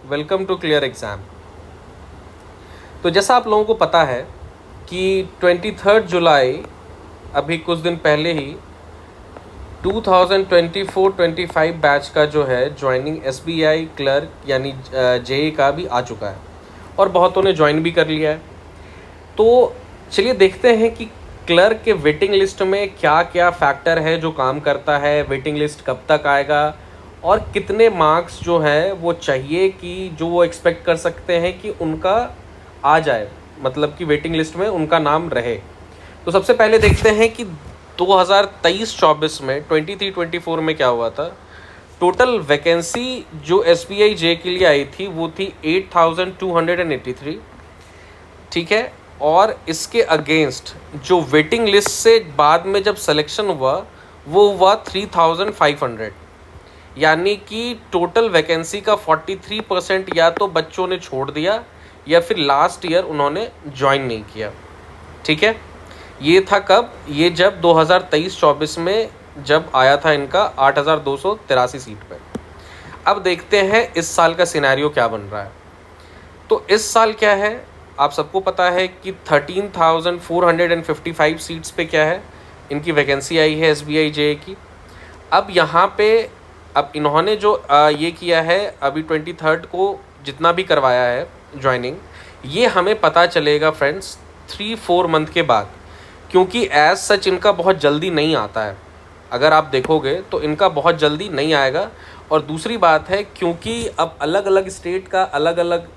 Welcome to clear exam. तो जैसा आप लोगों को पता है कि 23 जुलाई अभी कुछ दिन पहले ही 2024-25 बैच का जो है ज्वाइनिंग SBI क्लर्क यानी JEE का भी आ चुका है और बहुतों ने ज्वाइन भी कर लिया है। तो चलिए देखते हैं कि क्लर्क के वेटिंग लिस्ट में क्या क्या फैक्टर है जो काम करता है, वेटिंग लिस्ट कब तक आएगा और कितने मार्क्स जो है वो चाहिए कि जो वो एक्सपेक्ट कर सकते हैं कि उनका आ जाए, मतलब कि वेटिंग लिस्ट में उनका नाम रहे। तो सबसे पहले देखते हैं कि 2023-24 में 23-24 में क्या हुआ था। टोटल वैकेंसी जो SBI जे के लिए आई थी वो थी 8283, ठीक है। और इसके अगेंस्ट जो वेटिंग लिस्ट से बाद में जब सिलेक्शन हुआ वो हुआ 3500, यानी कि टोटल वैकेंसी का 43% या तो बच्चों ने छोड़ दिया या फिर लास्ट ईयर उन्होंने ज्वाइन नहीं किया, ठीक है। ये था कब? ये जब 2023-24 में जब आया था इनका 8283 सीट पे। अब देखते हैं इस साल का सिनेरियो क्या बन रहा है। तो इस साल क्या है, आप सबको पता है कि 13,455 सीट्स पे क्या है इनकी वैकेंसी आई है SBI जे की। अब यहाँ पे अब इन्होंने जो ये किया है अभी 23 को जितना भी करवाया है ज्वाइनिंग, ये हमें पता चलेगा फ्रेंड्स 3-4 मंथ के बाद, क्योंकि एज सच इनका बहुत जल्दी नहीं आता है। अगर आप देखोगे तो इनका बहुत जल्दी नहीं आएगा। और दूसरी बात है क्योंकि अब अलग अलग स्टेट का अलग अलग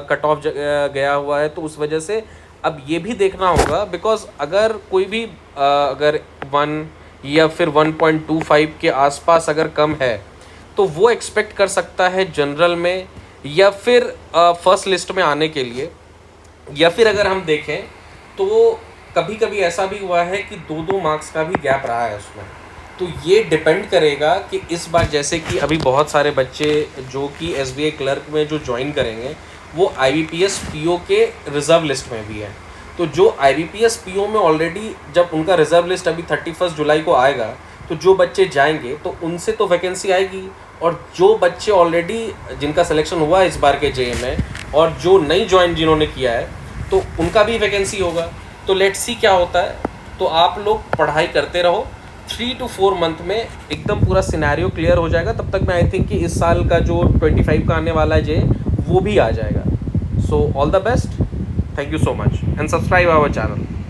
कट ऑफ गया हुआ है, तो उस वजह से अब ये भी देखना होगा। बिकॉज अगर कोई भी अगर 1 या फिर 1.25 के आसपास अगर कम है तो वो एक्सपेक्ट कर सकता है जनरल में या फिर फर्स्ट लिस्ट में आने के लिए। या फिर अगर हम देखें तो कभी कभी ऐसा भी हुआ है कि 2-2 मार्क्स का भी गैप रहा है उसमें। तो ये डिपेंड करेगा कि इस बार जैसे कि अभी बहुत सारे बच्चे जो कि SBI क्लर्क में जो ज्वाइन करेंगे वो IBPS PO के रिज़र्व लिस्ट में भी है। तो जो IBPS PO में ऑलरेडी जब उनका रिज़र्व लिस्ट अभी 31 जुलाई को आएगा तो जो बच्चे जाएंगे तो उनसे तो वैकेंसी आएगी। और जो बच्चे ऑलरेडी जिनका सिलेक्शन हुआ है इस बार के JEE में और जो नई ज्वाइन जिन्होंने किया है तो उनका भी वैकेंसी होगा। तो लेट्स सी क्या होता है। तो आप लोग पढ़ाई करते रहो, 3 to 4 मंथ में एकदम पूरा सिनेरियो क्लियर हो जाएगा। तब तक मैं आई थिंक कि इस साल का जो 25 का आने वाला है JEE वो भी आ जाएगा। So all the best, thank you so much and subscribe our channel.